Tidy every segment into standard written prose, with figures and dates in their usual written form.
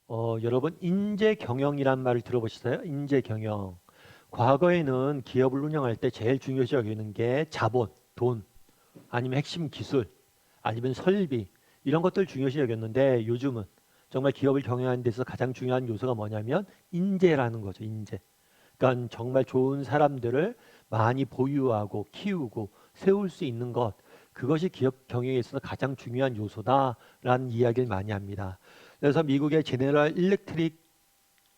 여러분 인재 경영이란 말을 들어보셨어요? 인재 경영. 과거에는 기업을 운영할 때 제일 중요시 여기는 게 자본, 돈, 아니면 핵심 기술, 아니면 설비 이런 것들 중요시 여겼는데 요즘은 정말 기업을 경영하는 데서 가장 중요한 요소가 뭐냐면 인재라는 거죠. 인재. 그러니까 정말 좋은 사람들을 많이 보유하고 키우고 세울 수 있는 것. 그것이 기업 경영에 있어서 가장 중요한 요소다라는 이야기를 많이 합니다. 그래서 미국의 제네럴 일렉트릭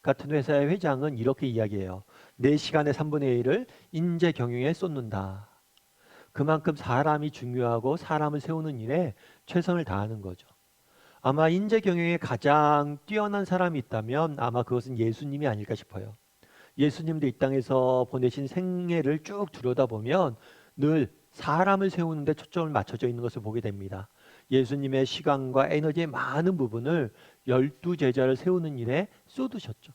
같은 회사의 회장은 이렇게 이야기해요. 내 시간의 3분의 1을 인재 경영에 쏟는다. 그만큼 사람이 중요하고 사람을 세우는 일에 최선을 다하는 거죠. 아마 인재 경영에 가장 뛰어난 사람이 있다면 아마 그것은 예수님이 아닐까 싶어요. 예수님도 이 땅에서 보내신 생애를 쭉 들여다보면 늘 사람을 세우는데 초점을 맞춰져 있는 것을 보게 됩니다. 예수님의 시간과 에너지의 많은 부분을 열두 제자를 세우는 일에 쏟으셨죠.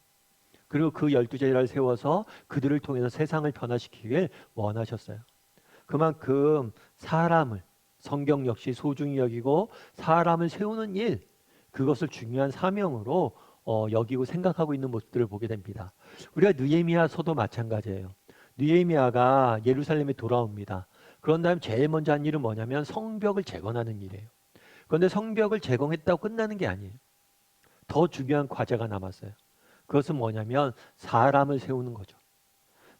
그리고 그 열두 제자를 세워서 그들을 통해서 세상을 변화시키길 원하셨어요. 그만큼 사람을 성경 역시 소중히 여기고 사람을 세우는 일, 그것을 중요한 사명으로 여기고 생각하고 있는 모습들을 보게 됩니다. 우리가 느헤미야서도 마찬가지예요. 느헤미야가 예루살렘에 돌아옵니다. 그런 다음 제일 먼저 한 일은 뭐냐면 성벽을 재건하는 일이에요. 그런데 성벽을 재건했다고 끝나는 게 아니에요. 더 중요한 과제가 남았어요. 그것은 뭐냐면 사람을 세우는 거죠.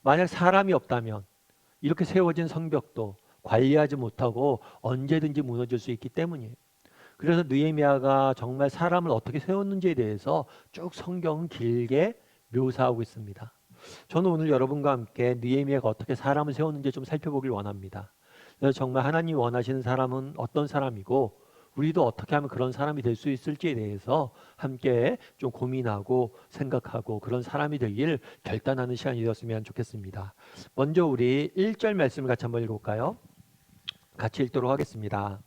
만약 사람이 없다면 이렇게 세워진 성벽도 관리하지 못하고 언제든지 무너질 수 있기 때문이에요. 그래서 느헤미야가 정말 사람을 어떻게 세웠는지에 대해서 쭉 성경은 길게 묘사하고 있습니다. 저는 오늘 여러분과 함께 느헤미야가 어떻게 사람을 세웠는지 좀 살펴보길 원합니다. 그래서 정말 하나님 원하시는 사람은 어떤 사람이고 우리도 어떻게 하면 그런 사람이 될 수 있을지에 대해서 함께 좀 고민하고 생각하고 그런 사람이 되길 결단하는 시간이 되었으면 좋겠습니다. 먼저 우리 1절 말씀을 같이 한번 읽어볼까요? 같이 읽도록 하겠습니다.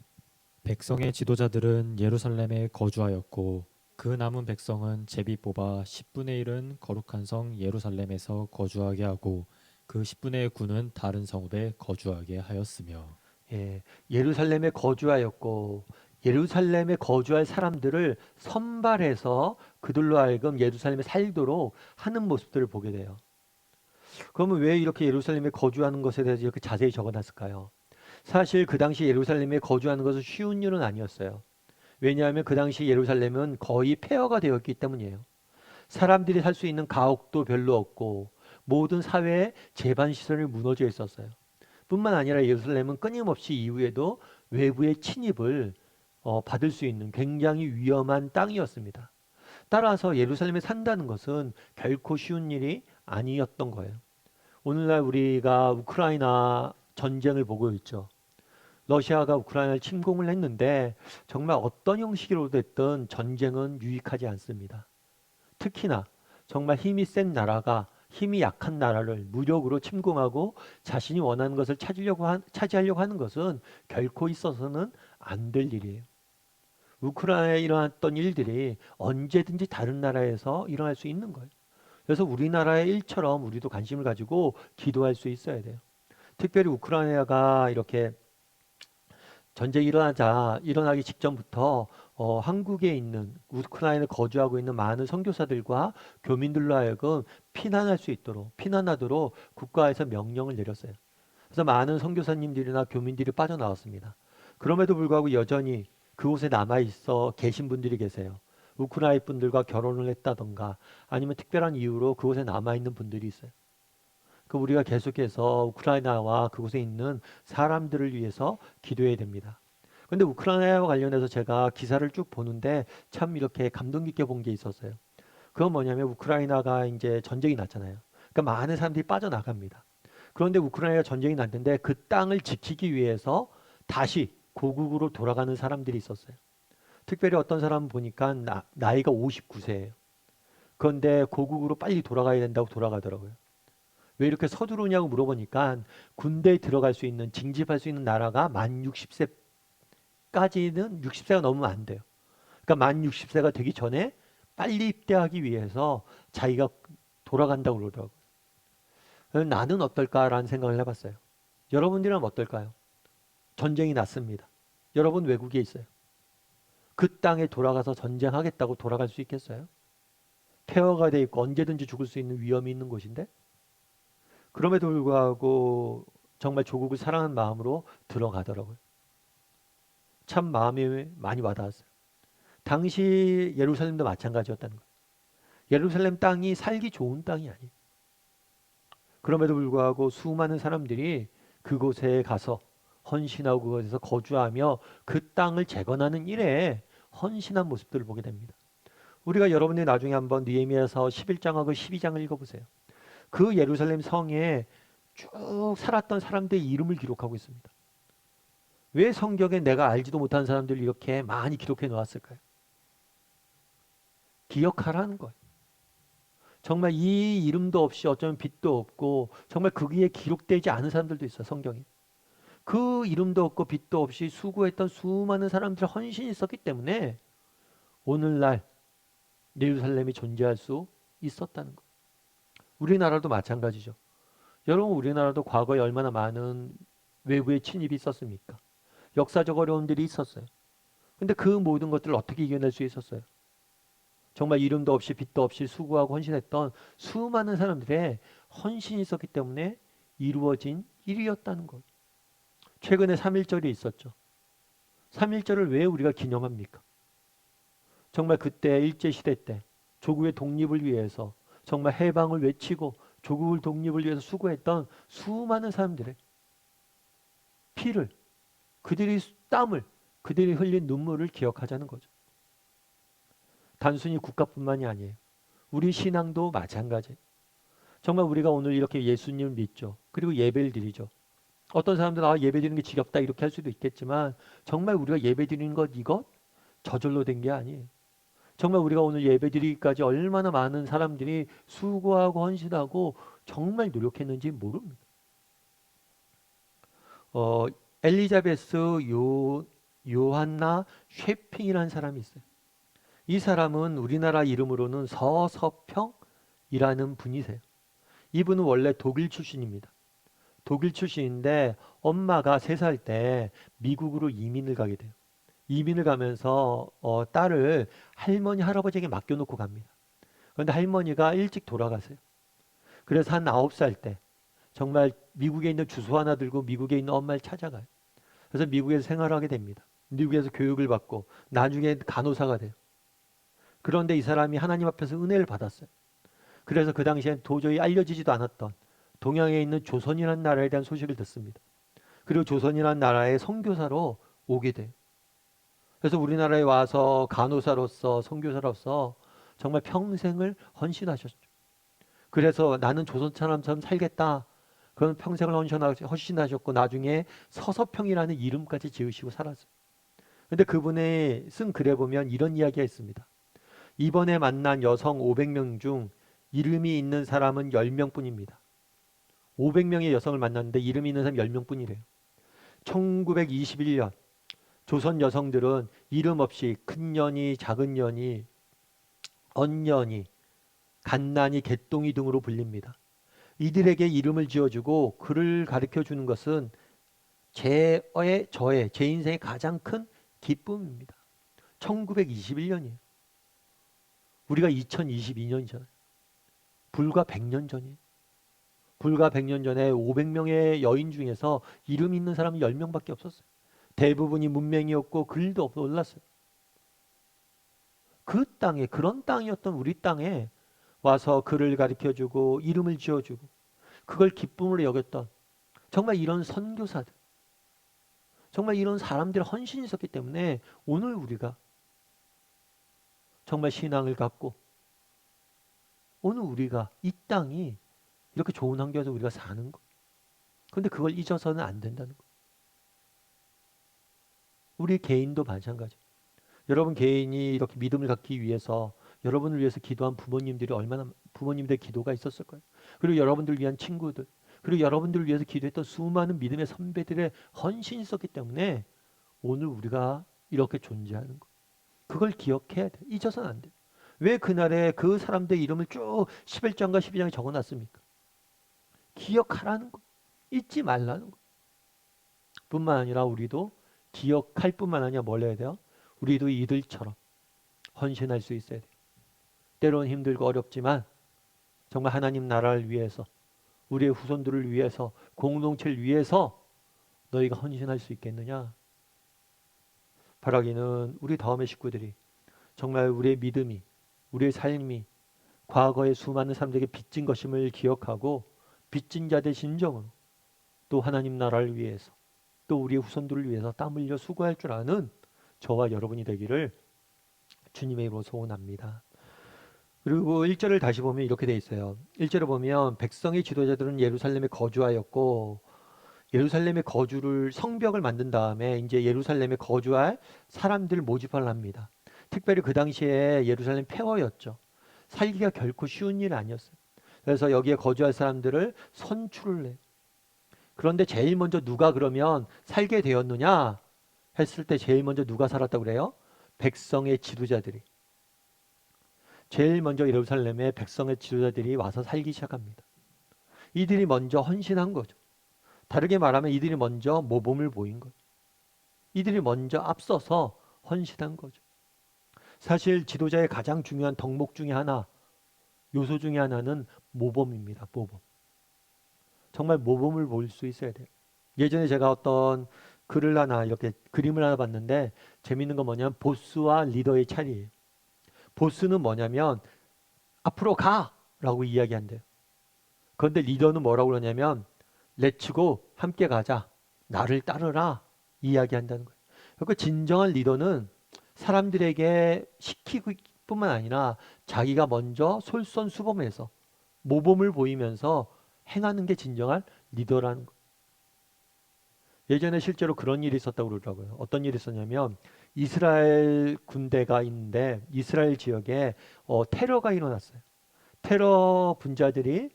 백성의 지도자들은 예루살렘에 거주하였고 그 남은 백성은 제비 뽑아 10분의 1은 거룩한 성 예루살렘에서 거주하게 하고 그 10분의 9는 다른 성읍에 거주하게 하였으며. 예, 예루살렘에 거주하였고 예루살렘에 거주할 사람들을 선발해서 그들로 하여금 예루살렘에 살도록 하는 모습들을 보게 돼요. 그러면 왜 이렇게 예루살렘에 거주하는 것에 대해서 이렇게 자세히 적어놨을까요? 사실 그 당시 예루살렘에 거주하는 것은 쉬운 일은 아니었어요. 왜냐하면 그 당시 예루살렘은 거의 폐허가 되었기 때문이에요. 사람들이 살 수 있는 가옥도 별로 없고 모든 사회의 제반 시설이 무너져 있었어요. 뿐만 아니라 예루살렘은 끊임없이 이후에도 외부의 침입을 받을 수 있는 굉장히 위험한 땅이었습니다. 따라서 예루살렘에 산다는 것은 결코 쉬운 일이 아니었던 거예요. 오늘날 우리가 우크라이나 전쟁을 보고 있죠. 러시아가 우크라이나를 침공을 했는데 정말 어떤 형식으로 됐든 전쟁은 유익하지 않습니다. 특히나 정말 힘이 센 나라가 힘이 약한 나라를 무력으로 침공하고 자신이 원하는 것을 차지하려고 하는 것은 결코 있어서는 안 될 일이에요. 우크라이나에 일어났던 일들이 언제든지 다른 나라에서 일어날 수 있는 거예요. 그래서 우리나라의 일처럼 우리도 관심을 가지고 기도할 수 있어야 돼요. 특별히 우크라이나가 이렇게 전쟁이 일어나기 직전부터 한국에 있는 우크라이나에 거주하고 있는 많은 선교사들과 교민들로 하여금 피난하도록 국가에서 명령을 내렸어요. 그래서 많은 선교사님들이나 교민들이 빠져나왔습니다. 그럼에도 불구하고 여전히 그곳에 남아 있어 계신 분들이 계세요. 우크라이나 분들과 결혼을 했다던가 아니면 특별한 이유로 그곳에 남아 있는 분들이 있어요. 그 우리가 계속해서 우크라이나와 그곳에 있는 사람들을 위해서 기도해야 됩니다. 근데 우크라이나와 관련해서 제가 기사를 쭉 보는데 참 이렇게 감동 깊게 본 게 있었어요. 그건 뭐냐면 우크라이나가 이제 전쟁이 났잖아요. 그러니까 많은 사람들이 빠져나갑니다. 그런데 우크라이나가 전쟁이 났는데 그 땅을 지키기 위해서 다시 고국으로 돌아가는 사람들이 있었어요. 특별히 어떤 사람 보니까 나이가 59세예요. 그런데 고국으로 빨리 돌아가야 된다고 돌아가더라고요. 왜 이렇게 서두르냐고 물어보니까 군대에 들어갈 수 있는 징집할 수 있는 나라가 만 60세까지는 60세가 넘으면 안 돼요. 그러니까 만 60세가 되기 전에 빨리 입대하기 위해서 자기가 돌아간다고 그러더라고요. 그래서 나는 어떨까라는 생각을 해봤어요. 여러분들은 어떨까요? 전쟁이 났습니다. 여러분 외국에 있어요. 그 땅에 돌아가서 전쟁하겠다고 돌아갈 수 있겠어요? 폐허가 돼 있고 언제든지 죽을 수 있는 위험이 있는 곳인데 그럼에도 불구하고 정말 조국을 사랑하는 마음으로 들어가더라고요. 참 마음이 많이 와닿았어요. 당시 예루살렘도 마찬가지였다는 거예요. 예루살렘 땅이 살기 좋은 땅이 아니에요. 그럼에도 불구하고 수많은 사람들이 그곳에 가서 헌신하고 그곳에서 거주하며 그 땅을 재건하는 일에 헌신한 모습들을 보게 됩니다. 우리가 여러분들이 나중에 한번 느헤미야서 11장하고 12장을 읽어보세요. 그 예루살렘 성에 쭉 살았던 사람들의 이름을 기록하고 있습니다. 왜 성경에 내가 알지도 못한 사람들을 이렇게 많이 기록해 놓았을까요? 기억하라는 거예요. 정말 이 이름도 없이 어쩌면 빛도 없고 정말 거기에 기록되지 않은 사람들도 있어요. 성경에. 그 이름도 없고 빛도 없이 수고했던 수많은 사람들의 헌신이 있었기 때문에 오늘날 예루살렘이 존재할 수 있었다는 거예요. 우리나라도 마찬가지죠. 여러분 우리나라도 과거에 얼마나 많은 외부의 침입이 있었습니까? 역사적 어려움들이 있었어요. 근데 그 모든 것들을 어떻게 이겨낼 수 있었어요? 정말 이름도 없이 빛도 없이 수고하고 헌신했던 수많은 사람들의 헌신이 있었기 때문에 이루어진 일이었다는 것. 최근에 3.1절이 있었죠. 3.1절을 왜 우리가 기념합니까? 정말 그때 일제시대 때 조국의 독립을 위해서 정말 해방을 외치고 조국의 독립을 위해서 수고했던 수많은 사람들의 피를, 그들의 땀을, 그들이 흘린 눈물을 기억하자는 거죠. 단순히 국가뿐만이 아니에요. 우리 신앙도 마찬가지예요. 정말 우리가 오늘 이렇게 예수님을 믿죠. 그리고 예배를 드리죠. 어떤 사람들은 예배 드리는 게 지겹다 이렇게 할 수도 있겠지만 정말 우리가 예배 드리는 것 이것 저절로 된 게 아니에요. 정말 우리가 오늘 예배 드리기까지 얼마나 많은 사람들이 수고하고 헌신하고 정말 노력했는지 모릅니다. 엘리자베스 요한나 쉐핑이라는 사람이 있어요. 이 사람은 우리나라 이름으로는 서서평이라는 분이세요. 이분은 원래 독일 출신입니다. 독일 출신인데 엄마가 3살 때 미국으로 이민을 가게 돼요. 이민을 가면서 딸을 할머니 할아버지에게 맡겨놓고 갑니다. 그런데 할머니가 일찍 돌아가세요. 그래서 한 9살 때 정말 미국에 있는 주소 하나 들고 미국에 있는 엄마를 찾아가요. 그래서 미국에서 생활하게 됩니다. 미국에서 교육을 받고 나중에 간호사가 돼요. 그런데 이 사람이 하나님 앞에서 은혜를 받았어요. 그래서 그 당시엔 도저히 알려지지도 않았던 동양에 있는 조선이라는 나라에 대한 소식을 듣습니다. 그리고 조선이라는 나라의 선교사로 오게 돼요. 그래서 우리나라에 와서 간호사로서 선교사로서 정말 평생을 헌신하셨죠. 그래서 나는 조선 사람처럼 살겠다. 그런 평생을 헌신하셨고 나중에 서서평이라는 이름까지 지으시고 살았어요. 근데 그분의 쓴 글에 보면 이런 이야기가 있습니다. 이번에 만난 여성 500명 중 이름이 있는 사람은 10명뿐입니다. 500명의 여성을 만났는데 이름이 있는 사람 10명뿐이래요. 1921년 조선 여성들은 이름 없이 큰 년이, 작은 년이, 언년이, 갓난이, 개똥이 등으로 불립니다. 이들에게 이름을 지어주고 그를 가르쳐주는 것은 제 인생의 가장 큰 기쁨입니다. 1921년이에요. 우리가 2022년이잖아요. 불과 100년 전이에요. 불과 100년 전에 500명의 여인 중에서 이름 있는 사람은 10명밖에 없었어요. 대부분이 문맹이었고 글도 몰랐어요. 그 땅에, 그런 땅이었던 우리 땅에 와서 글을 가르쳐주고 이름을 지어주고 그걸 기쁨으로 여겼던 정말 이런 선교사들, 정말 이런 사람들의 헌신이 있었기 때문에 오늘 우리가 정말 신앙을 갖고 오늘 우리가 이 땅이 이렇게 좋은 환경에서 우리가 사는 거. 그런데 그걸 잊어서는 안 된다는 거. 우리 개인도 마찬가지. 여러분 개인이 이렇게 믿음을 갖기 위해서 여러분을 위해서 기도한 부모님들이 얼마나 부모님들의 기도가 있었을 거예요. 그리고 여러분들을 위한 친구들, 그리고 여러분들을 위해서 기도했던 수많은 믿음의 선배들의 헌신이 있었기 때문에 오늘 우리가 이렇게 존재하는 거. 그걸 기억해야 돼. 잊어서는 안 돼. 왜 그날에 그 사람들의 이름을 쭉 11장과 12장에 적어놨습니까? 기억하라는 거. 잊지 말라는 거. 뿐만 아니라 우리도 기억할 뿐만 아니라 뭘 해야 돼요? 우리도 이들처럼 헌신할 수 있어야 돼요. 때로는 힘들고 어렵지만 정말 하나님 나라를 위해서, 우리의 후손들을 위해서, 공동체를 위해서 너희가 헌신할 수 있겠느냐? 바라기는 우리 다음의 식구들이 정말 우리의 믿음이, 우리의 삶이 과거의 수많은 사람들에게 빚진 것임을 기억하고 빚진 자의 진정으로 또 하나님 나라를 위해서, 또 우리의 후손들을 위해서 땀 흘려 수고할 줄 아는 저와 여러분이 되기를 주님의 이름으로 소원합니다. 그리고 1절을 다시 보면 이렇게 돼 있어요. 1절을 보면 백성의 지도자들은 예루살렘에 거주하였고, 예루살렘의 거주를, 성벽을 만든 다음에 이제 예루살렘에 거주할 사람들을 모집을 합니다. 특별히 그 당시에 예루살렘 폐허였죠. 살기가 결코 쉬운 일 아니었어요. 그래서 여기에 거주할 사람들을 선출을 해요. 그런데 제일 먼저 누가 그러면 살게 되었느냐 했을 때 제일 먼저 누가 살았다고 그래요? 백성의 지도자들이. 제일 먼저 예루살렘에 백성의 지도자들이 와서 살기 시작합니다. 이들이 먼저 헌신한 거죠. 다르게 말하면 이들이 먼저 모범을 보인 거죠. 이들이 먼저 앞서서 헌신한 거죠. 사실 지도자의 가장 중요한 덕목 중에 하나, 요소 중에 하나는 모범입니다. 모범. 정말 모범을 볼 수 있어야 돼요. 예전에 제가 어떤 글을 하나, 이렇게 그림을 하나 봤는데 재밌는 건 뭐냐면 보스와 리더의 차이예요. 보스는 뭐냐면 앞으로 가! 라고 이야기한대요. 그런데 리더는 뭐라고 그러냐면 렛츠고 함께 가자. 나를 따르라. 이야기한다는 거예요. 그러니까 진정한 리더는 사람들에게 시키고 뿐만 아니라 자기가 먼저 솔선수범해서 모범을 보이면서 행하는 게 진정한 리더라는 거예요. 예전에 실제로 그런 일이 있었다고 그러더라고요. 어떤 일이 있었냐면 이스라엘 군대가 있는데 이스라엘 지역에 테러가 일어났어요. 테러 분자들이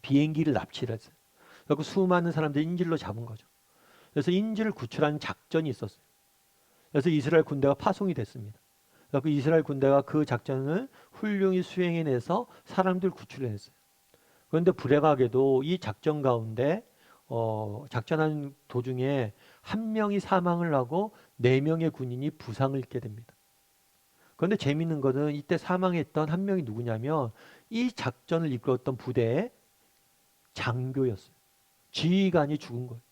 비행기를 납치를 했어요. 그리고 수많은 사람들이 인질로 잡은 거죠. 그래서 인질을 구출하는 작전이 있었어요. 그래서 이스라엘 군대가 파송이 됐습니다. 그래서 이스라엘 군대가 그 작전을 훌륭히 수행해내서 사람들 구출을 했어요. 그런데 불행하게도 이 작전 가운데 작전하는 도중에 한 명이 사망을 하고 네 명의 군인이 부상을 입게 됩니다. 그런데 재밌는 거는 이때 사망했던 한 명이 누구냐면 이 작전을 이끌었던 부대의 장교였어요. 지휘관이 죽은 거예요.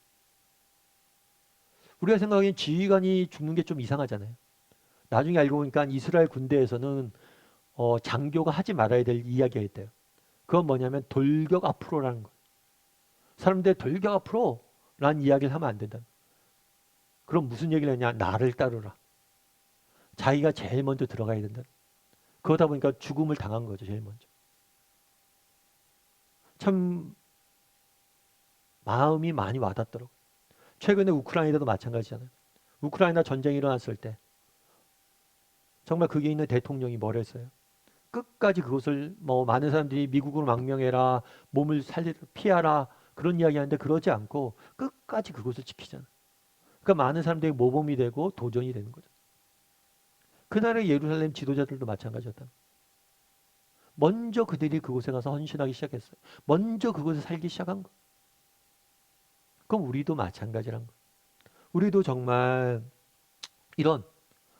우리가 생각하기엔 지휘관이 죽는 게 좀 이상하잖아요. 나중에 알고 보니까 이스라엘 군대에서는 장교가 하지 말아야 될 이야기가 있대요. 그건 뭐냐면 돌격 앞으로라는 거예요. 사람들 돌격 앞으로 라는 이야기를 하면 안 된다. 그럼 무슨 얘기를 하냐? 나를 따르라. 자기가 제일 먼저 들어가야 된다. 그러다 보니까 죽음을 당한 거죠. 제일 먼저. 참 마음이 많이 와닿더라고요. 최근에 우크라이나도 마찬가지잖아요. 우크라이나 전쟁이 일어났을 때 정말 거기에 있는 대통령이 뭘 했어요? 끝까지 그것을 많은 사람들이 미국으로 망명해라, 몸을 피하라 그런 이야기하는데 그러지 않고 끝까지 그것을 지키잖아요. 그러니까 많은 사람들이 모범이 되고 도전이 되는 거죠. 그날의 예루살렘 지도자들도 마찬가지였다. 먼저 그들이 그곳에 가서 헌신하기 시작했어요. 먼저 그곳에 살기 시작한 거. 그럼 우리도 마찬가지란 거. 우리도 정말 이런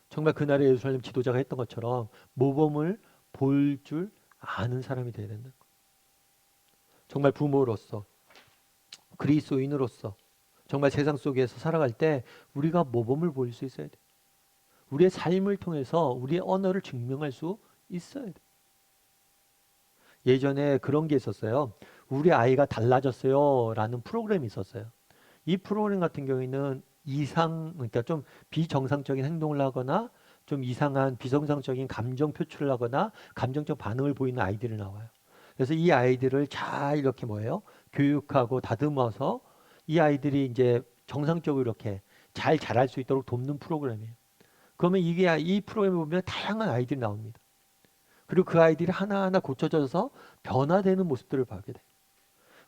정말 그날의 예루살렘 지도자가 했던 것처럼 모범을 볼 줄 아는 사람이 되어야 된다. 정말 부모로서 그리스도인으로서 정말 세상 속에서 살아갈 때 우리가 모범을 보일 수 있어야 돼. 우리의 삶을 통해서 우리의 언어를 증명할 수 있어야 돼. 예전에 그런 게 있었어요. 우리 아이가 달라졌어요 라는 프로그램이 있었어요. 이 프로그램 같은 경우에는 그러니까 좀 비정상적인 행동을 하거나 좀 이상한 비정상적인 감정 표출을 하거나 감정적 반응을 보이는 아이들이 나와요. 그래서 이 아이들을 잘 이렇게 교육하고 다듬어서 이 아이들이 이제 정상적으로 이렇게 잘 자랄 수 있도록 돕는 프로그램이에요. 그러면 이 프로그램을 보면 다양한 아이들이 나옵니다. 그리고 그 아이들이 하나하나 고쳐져서 변화되는 모습들을 보게 돼요.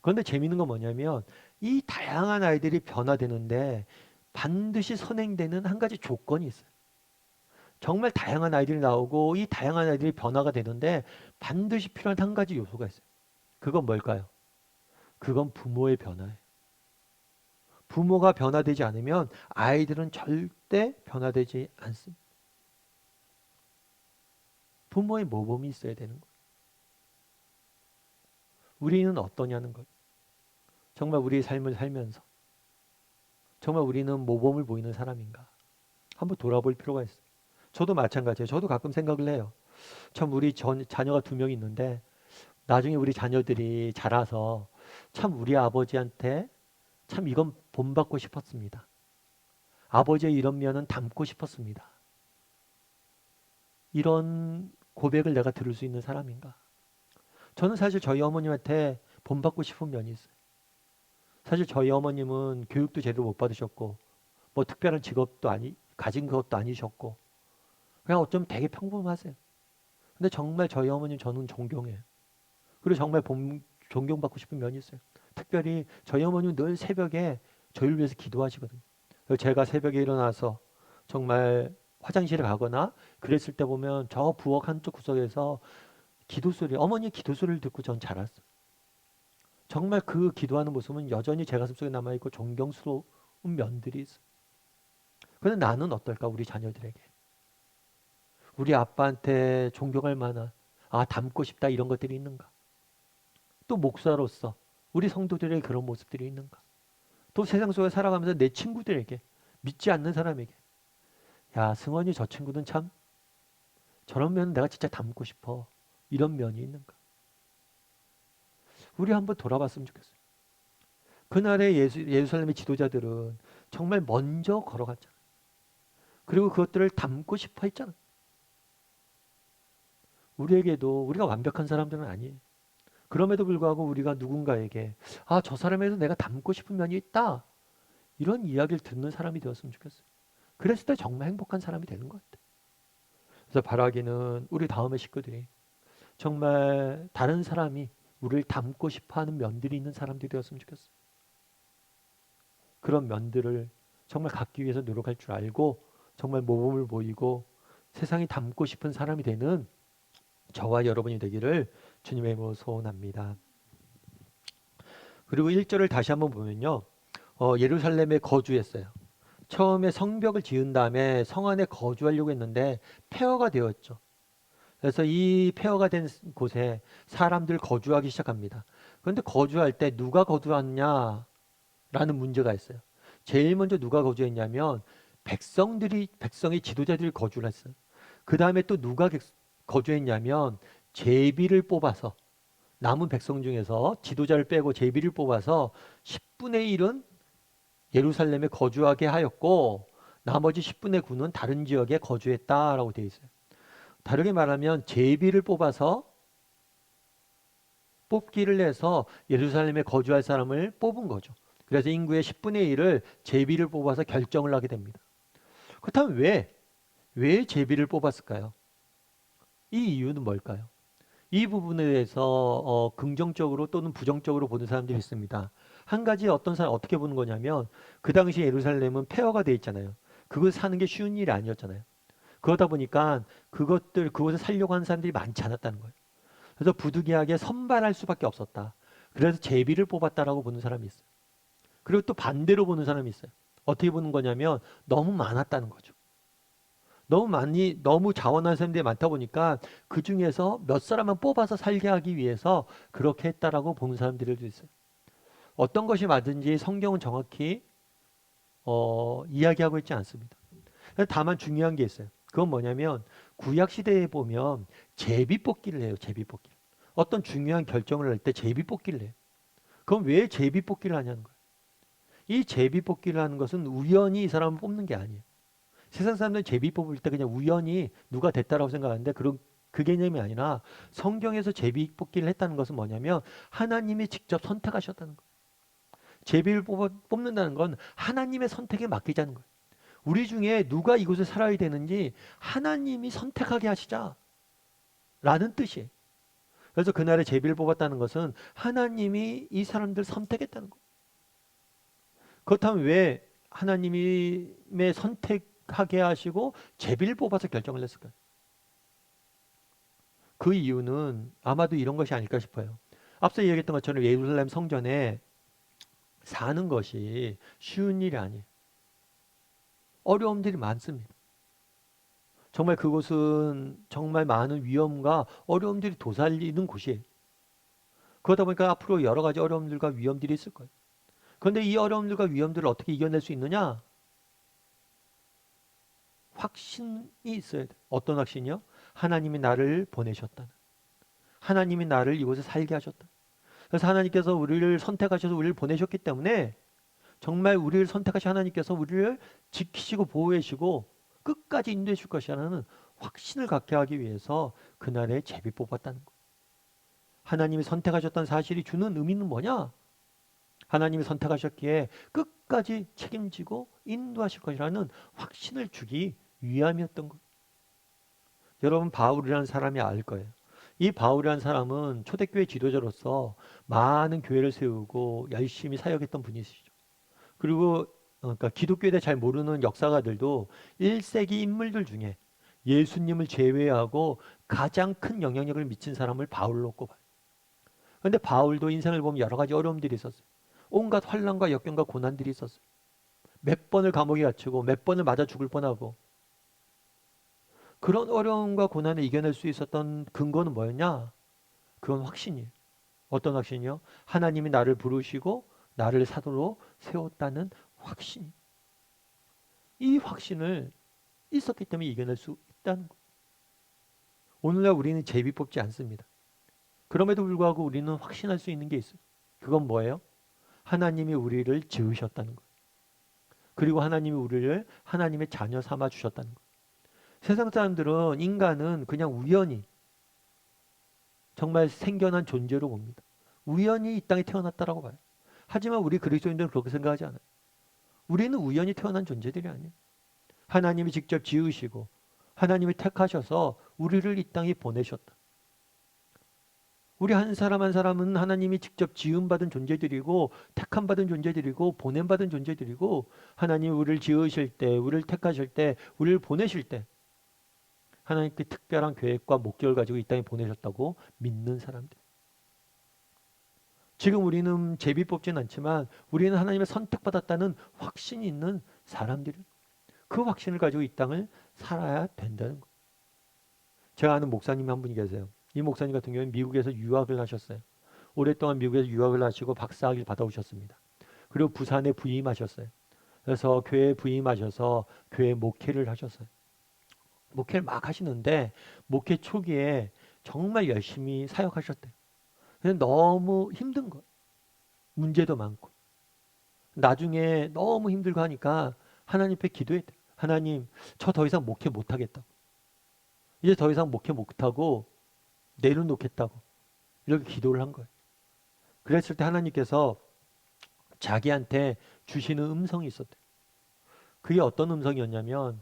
그런데 재미있는 건 뭐냐면 이 다양한 아이들이 변화되는데 반드시 선행되는 한 가지 조건이 있어요. 정말 다양한 아이들이 나오고 이 다양한 아이들이 변화가 되는데 반드시 필요한 한 가지 요소가 있어요. 그건 뭘까요? 그건 부모의 변화예요. 부모가 변화되지 않으면 아이들은 절대 변화되지 않습니다. 부모의 모범이 있어야 되는 거예요. 우리는 어떠냐는 거예요. 정말 우리의 삶을 살면서 정말 우리는 모범을 보이는 사람인가? 한번 돌아볼 필요가 있어요. 저도 마찬가지예요. 저도 가끔 생각을 해요. 참 우리 자녀가 2명 있는데 나중에 우리 자녀들이 자라서 참 우리 아버지한테 참 이건 본받고 싶었습니다. 아버지의 이런 면은 닮고 싶었습니다. 이런 고백을 내가 들을 수 있는 사람인가? 저는 사실 저희 어머님한테 본받고 싶은 면이 있어요. 사실 저희 어머님은 교육도 제대로 못 받으셨고 뭐 특별한 직업도 가진 것도 아니셨고 그냥 어쩌면 되게 평범하세요. 근데 정말 저희 어머님 저는 존경해요. 그리고 정말 존경받고 싶은 면이 있어요. 특별히 저희 어머님은 늘 새벽에 저희를 위해서 기도하시거든요. 그래서 제가 새벽에 일어나서 정말 화장실에 가거나 그랬을 때 보면 저 부엌 한쪽 구석에서 어머니의 기도 소리를 듣고 전 자랐어요. 정말 그 기도하는 모습은 여전히 제 가슴속에 남아있고 존경스러운 면들이 있어요. 그런데 나는 어떨까? 우리 자녀들에게. 우리 아빠한테 존경할 만한, 닮고 싶다 이런 것들이 있는가? 또 목사로서 우리 성도들에게 그런 모습들이 있는가? 또 세상 속에 살아가면서 내 친구들에게, 믿지 않는 사람에게, 야, 승원이 저 친구는 참 저런 면 내가 진짜 닮고 싶어. 이런 면이 있는가? 우리 한번 돌아봤으면 좋겠어요. 그날의 예루살렘의 지도자들은 정말 먼저 걸어갔잖아요. 그리고 그것들을 담고 싶어 했잖아요. 우리에게도 우리가 완벽한 사람들은 아니에요. 그럼에도 불구하고 우리가 누군가에게 저 사람에서 내가 닮고 싶은 면이 있다. 이런 이야기를 듣는 사람이 되었으면 좋겠어요. 그랬을 때 정말 행복한 사람이 되는 것 같아요. 그래서 바라기는 우리 다음의 식구들이 정말 다른 사람이 우리를 닮고 싶어하는 면들이 있는 사람들이 되었으면 좋겠어요. 그런 면들을 정말 갖기 위해서 노력할 줄 알고 정말 모범을 보이고 세상이 닮고 싶은 사람이 되는 저와 여러분이 되기를 주님의 이름으로 소원합니다. 그리고 1절을 다시 한번 보면요. 예루살렘에 거주했어요. 처음에 성벽을 지은 다음에 성 안에 거주하려고 했는데 폐허가 되었죠. 그래서 이 폐허가 된 곳에 사람들 거주하기 시작합니다. 그런데 거주할 때 누가 거주하냐라는 문제가 있어요. 제일 먼저 누가 거주했냐면 백성의 지도자들이 거주를 했어요. 그 다음에 또 누가 거주했냐면 제비를 뽑아서 남은 백성 중에서 지도자를 빼고 제비를 뽑아서 10분의 1은 예루살렘에 거주하게 하였고 나머지 10분의 9는 다른 지역에 거주했다라고 되어 있어요. 다르게 말하면 제비를 뽑기를 해서 예루살렘에 거주할 사람을 뽑은 거죠. 그래서 인구의 10분의 1을 제비를 뽑아서 결정을 하게 됩니다. 그렇다면 왜 제비를 뽑았을까요? 이 이유는 뭘까요? 이 부분에 대해서 긍정적으로 또는 부정적으로 보는 사람들이 있습니다. 한 가지 어떤 사람 어떻게 보는 거냐면 그 당시 예루살렘은 폐허가 돼 있잖아요. 그곳 사는 게 쉬운 일이 아니었잖아요. 그러다 보니까 그곳에 살려고 하는 사람들이 많지 않았다는 거예요. 그래서 부득이하게 선발할 수밖에 없었다. 그래서 제비를 뽑았다라고 보는 사람이 있어요. 그리고 또 반대로 보는 사람이 있어요. 어떻게 보는 거냐면 너무 많았다는 거죠. 너무 자원한 사람들이 많다 보니까 그 중에서 몇 사람만 뽑아서 살게 하기 위해서 그렇게 했다라고 보는 사람들도 있어요. 어떤 것이 맞은지 성경은 정확히 이야기하고 있지 않습니다. 다만 중요한 게 있어요. 그건 뭐냐면 구약 시대에 보면 제비 뽑기를 해요. 제비 뽑기. 어떤 중요한 결정을 할 때 제비 뽑기를 해요. 그럼 왜 제비 뽑기를 하냐는 거예요. 이 제비 뽑기를 하는 것은 우연히 이 사람을 뽑는 게 아니에요. 세상 사람들은 제비 뽑을 때 그냥 우연히 누가 됐다라고 생각하는데 그 개념이 아니라 성경에서 제비 뽑기를 했다는 것은 뭐냐면 하나님이 직접 선택하셨다는 거예요. 제비를 뽑는다는 건 하나님의 선택에 맡기자는 거예요. 우리 중에 누가 이곳에 살아야 되는지 하나님이 선택하게 하시자 라는 뜻이에요. 그래서 그날에 제비를 뽑았다는 것은 하나님이 이 사람들 선택했다는 거예요. 그렇다면 왜 하나님의 선택하게 하시고 제비를 뽑아서 결정을 했을까요? 그 이유는 아마도 이런 것이 아닐까 싶어요. 앞서 얘기했던 것처럼 예루살렘 성전에 사는 것이 쉬운 일이 아니에요. 어려움들이 많습니다. 정말 그곳은 정말 많은 위험과 어려움들이 도사리는 곳이에요. 그러다 보니까 앞으로 여러 가지 어려움들과 위험들이 있을 거예요. 그런데 이 어려움들과 위험들을 어떻게 이겨낼 수 있느냐? 확신이 있어야 돼. 어떤 확신이요? 하나님이 나를 보내셨다. 하나님이 나를 이곳에 살게 하셨다. 그래서 하나님께서 우리를 선택하셔서 우리를 보내셨기 때문에 정말 우리를 선택하신 하나님께서 우리를 지키시고 보호하시고 끝까지 인도해 줄 것이라는 확신을 갖게 하기 위해서 그날에 제비 뽑았다는 거예요. 하나님이 선택하셨다는 사실이 주는 의미는 뭐냐? 하나님이 선택하셨기에 끝까지 책임지고 인도하실 것이라는 확신을 주기 위함이었던 것. 여러분 바울이라는 사람이 알 거예요. 이 바울이라는 사람은 초대교회 지도자로서 많은 교회를 세우고 열심히 사역했던 분이시죠. 그리고 그러니까 기독교에 대해 잘 모르는 역사가들도 1세기 인물들 중에 예수님을 제외하고 가장 큰 영향력을 미친 사람을 바울로 꼽아요. 그런데 바울도 인생을 보면 여러 가지 어려움들이 있었어요. 온갖 환난과 역경과 고난들이 있었어요. 몇 번을 감옥에 갇히고 몇 번을 맞아 죽을 뻔하고 그런 어려움과 고난을 이겨낼 수 있었던 근거는 뭐였냐? 그건 확신이에요. 어떤 확신이요? 하나님이 나를 부르시고 나를 사도로 세웠다는 확신. 이 확신을 있었기 때문에 이겨낼 수 있다는 거. 오늘날 우리는 제비 뽑지 않습니다. 그럼에도 불구하고 우리는 확신할 수 있는 게 있어요. 그건 뭐예요? 하나님이 우리를 지으셨다는 거. 그리고 하나님이 우리를 하나님의 자녀 삼아 주셨다는 거. 세상 사람들은 인간은 그냥 우연히 정말 생겨난 존재로 봅니다. 우연히 이 땅에 태어났다라고 봐요. 하지만 우리 그리스도인들은 그렇게 생각하지 않아요. 우리는 우연히 태어난 존재들이 아니에요. 하나님이 직접 지으시고 하나님이 택하셔서 우리를 이 땅에 보내셨다. 우리 한 사람 한 사람은 하나님이 직접 지음받은 존재들이고 택함받은 존재들이고 보냄받은 존재들이고 하나님이 우리를 지으실 때 우리를 택하실 때 우리를 보내실 때 하나님께 특별한 계획과 목적을 가지고 이 땅에 보내셨다고 믿는 사람들. 지금 우리는 제비 뽑지는 않지만 우리는 하나님의 선택받았다는 확신이 있는 사람들. 그 확신을 가지고 이 땅을 살아야 된다는 거예요. 제가 아는 목사님 한 분이 계세요. 이 목사님 같은 경우는 미국에서 유학을 하셨어요. 오랫동안 미국에서 유학을 하시고 박사학위를 받아오셨습니다. 그리고 부산에 부임하셨어요. 그래서 교회에 부임하셔서 교회 목회를 하셨어요. 목회를 막 하시는데 목회 초기에 정말 열심히 사역하셨대요. 근데 너무 힘든 거예요. 문제도 많고. 나중에 너무 힘들고 하니까 하나님 앞에 기도했대요. 하나님, 저 더 이상 목회 못하겠다고. 이제 더 이상 목회 못하고 내려놓겠다고. 이렇게 기도를 한 거예요. 그랬을 때 하나님께서 자기한테 주시는 음성이 있었대요. 그게 어떤 음성이었냐면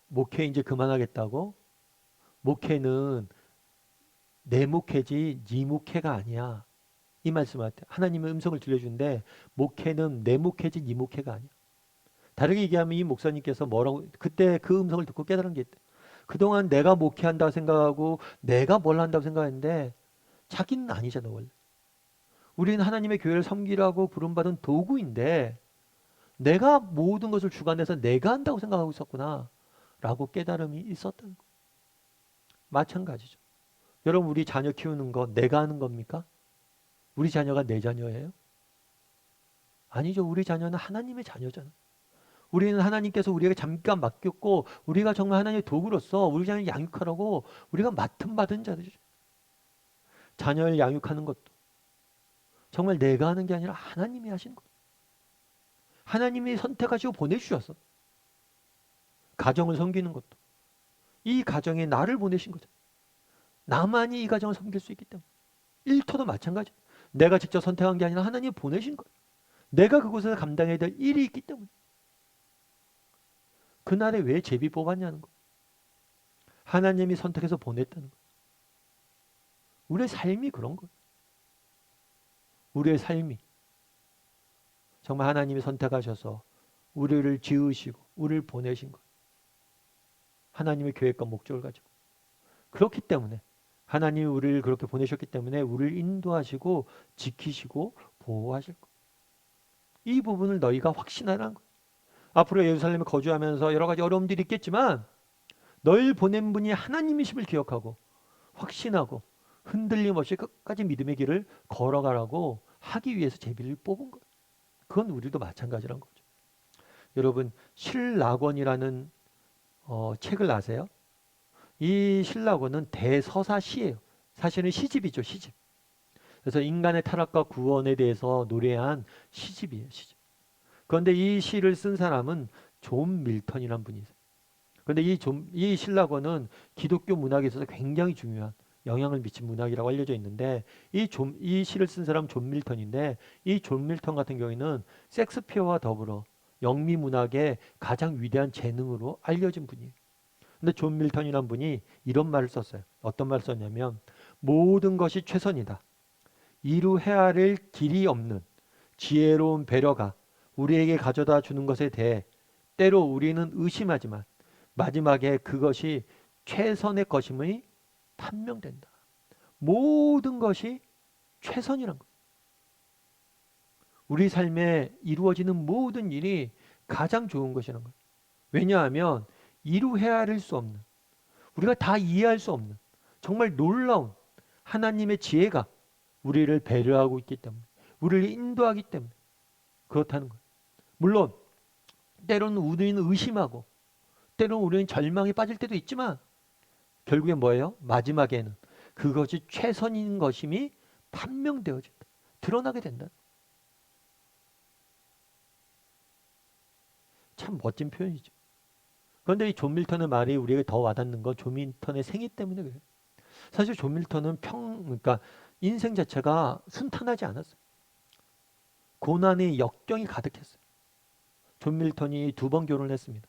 목회 이제 그만하겠다고. 목회는 내 목회지 네 목회가 아니야. 이 말씀을 하나님의 음성을 들려주는데 목회는 내 목회지 네 목회가 아니야. 다르게 얘기하면 이 목사님께서 뭐라고 그때 그 음성을 듣고 깨달은 게 있대. 그동안 내가 목회한다고 생각하고 내가 뭘 한다고 생각했는데 자기는 아니잖아 원래. 우리는 하나님의 교회를 섬기라고 부름받은 도구인데 내가 모든 것을 주관해서 내가 한다고 생각하고 있었구나 라고 깨달음이 있었다는 거. 마찬가지죠. 여러분 우리 자녀 키우는 거 내가 하는 겁니까? 우리 자녀가 내 자녀예요? 아니죠. 우리 자녀는 하나님의 자녀잖아. 우리는 하나님께서 우리에게 잠깐 맡겼고 우리가 정말 하나님의 도구로서 우리 자녀를 양육하라고 우리가 맡음 받은 자들이죠. 자녀를 양육하는 것도 정말 내가 하는 게 아니라 하나님이 하신 것. 하나님이 선택하시고 보내주셔서 가정을 섬기는 것도 이 가정에 나를 보내신 거죠. 나만이 이 가정을 섬길 수 있기 때문에. 일터도 마찬가지. 내가 직접 선택한 게 아니라 하나님이 보내신 거예요. 내가 그곳에서 감당해야 될 일이 있기 때문에. 그날에 왜 제비 뽑았냐는 거. 하나님이 선택해서 보냈다는 거. 우리의 삶이 그런 거예요. 우리의 삶이 정말 하나님이 선택하셔서 우리를 지으시고 우리를 보내신 거예요. 하나님의 계획과 목적을 가지고. 그렇기 때문에 하나님이 우리를 그렇게 보내셨기 때문에 우리를 인도하시고 지키시고 보호하실 거예요. 이 부분을 너희가 확신하라는 거예요. 앞으로 예루살렘에 거주하면서 여러 가지 어려움들이 있겠지만 널 보낸 분이 하나님이심을 기억하고 확신하고 흔들림 없이 끝까지 믿음의 길을 걸어가라고 하기 위해서 제비를 뽑은 거예요. 그건 우리도 마찬가지란 거죠. 여러분, 신라권이라는 책을 아세요? 이 신라권은 대서사시예요. 사실은 시집이죠, 시집. 그래서 인간의 타락과 구원에 대해서 노래한 시집이에요, 시집. 그런데 이 시를 쓴 사람은 존 밀턴이라는 분이 있어요. 그런데 이 신라권은 기독교 문학에 있어서 굉장히 중요한 영향을 미친 문학이라고 알려져 있는데 이 시를 쓴 사람 존 밀턴인데 이 존 밀턴 같은 경우에는 섹스피어와 더불어 영미 문학의 가장 위대한 재능으로 알려진 분이에요. 근데 존 밀턴이라는 분이 이런 말을 썼어요. 어떤 말을 썼냐면 모든 것이 최선이다. 이루 헤아릴 길이 없는 지혜로운 배려가 우리에게 가져다 주는 것에 대해 때로 우리는 의심하지만 마지막에 그것이 최선의 것임이 판명된다. 모든 것이 최선이란 거예요. 우리 삶에 이루어지는 모든 일이 가장 좋은 것이라는 거예요. 왜냐하면 이루 헤아릴 수 없는, 우리가 다 이해할 수 없는 정말 놀라운 하나님의 지혜가 우리를 배려하고 있기 때문에, 우리를 인도하기 때문에 그렇다는 거예요. 물론 때로는 우리는 의심하고 때로는 우리는 절망에 빠질 때도 있지만 결국엔 뭐예요? 마지막에는 그것이 최선인 것임이 판명되어진다. 드러나게 된다. 참 멋진 표현이죠. 그런데 이 존 밀턴의 말이 우리에게 더 와닿는 건 존 밀턴의 생애 때문에 그래요. 사실 존 밀턴은 그러니까 인생 자체가 순탄하지 않았어요. 고난의 역경이 가득했어요. 존 밀턴이 2번 결혼을 했습니다.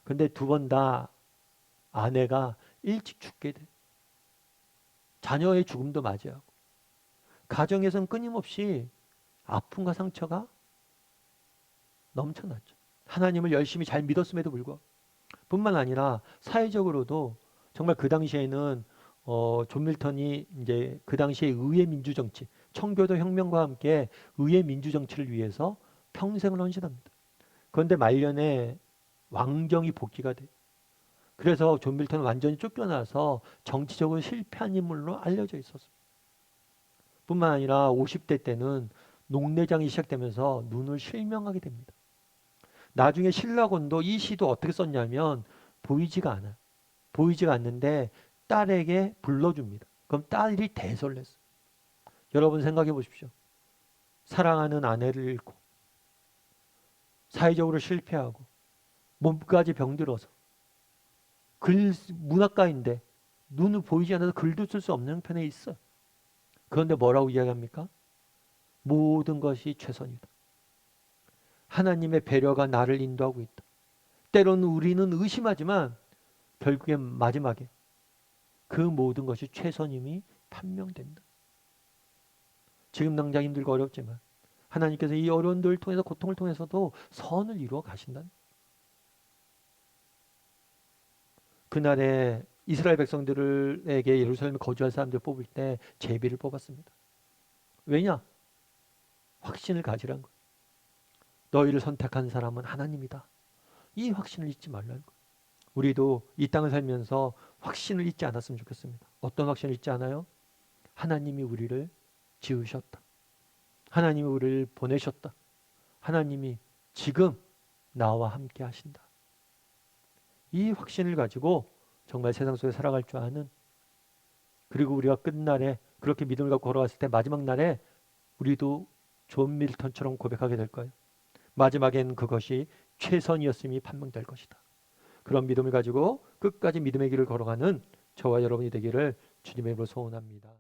근데 2번 다 아내가 일찍 죽게 돼. 자녀의 죽음도 맞이하고. 가정에선 끊임없이 아픔과 상처가 넘쳐났죠. 하나님을 열심히 잘 믿었음에도 불구하고. 뿐만 아니라 사회적으로도 정말 그 당시에는 존 밀턴이 이제 그 당시에 의회 민주 정치, 청교도 혁명과 함께 의회 민주 정치를 위해서 평생을 헌신합니다. 그런데 말년에 왕정이 복귀가 돼요. 그래서 존 밀턴은 완전히 쫓겨나서 정치적으로 실패한 인물로 알려져 있었습니다. 뿐만 아니라 50대 때는 녹내장이 시작되면서 눈을 실명하게 됩니다. 나중에 신라곤도 이 시도 어떻게 썼냐면 보이지가 않아요. 보이지가 않는데 딸에게 불러줍니다. 그럼 딸이 대설을 했어요. 여러분 생각해 보십시오. 사랑하는 아내를 잃고 사회적으로 실패하고 몸까지 병들어서 문학가인데 눈을 보이지 않아서 글도 쓸 수 없는 형편에 있어요. 그런데 뭐라고 이야기합니까? 모든 것이 최선이다. 하나님의 배려가 나를 인도하고 있다. 때로는 우리는 의심하지만 결국엔 마지막에 그 모든 것이 최선임이 판명된다. 지금 당장 힘들고 어렵지만 하나님께서 이 어려움들을 통해서 고통을 통해서도 선을 이루어 가신다. 그날에 이스라엘 백성들에게 예루살렘에 거주할 사람들을 뽑을 때 제비를 뽑았습니다. 왜냐? 확신을 가지란 거예요. 너희를 선택한 사람은 하나님이다. 이 확신을 잊지 말라는 거예요. 우리도 이 땅을 살면서 확신을 잊지 않았으면 좋겠습니다. 어떤 확신을 잊지 않아요? 하나님이 우리를 지으셨다. 하나님이 우리를 보내셨다. 하나님이 지금 나와 함께 하신다. 이 확신을 가지고 정말 세상 속에 살아갈 줄 아는, 그리고 우리가 끝날에 그렇게 믿음을 갖고 걸어갔을 때 마지막 날에 우리도 존 밀턴처럼 고백하게 될 거예요. 마지막엔 그것이 최선이었음이 판명될 것이다. 그런 믿음을 가지고 끝까지 믿음의 길을 걸어가는 저와 여러분이 되기를 주님의 이름으로 소원합니다.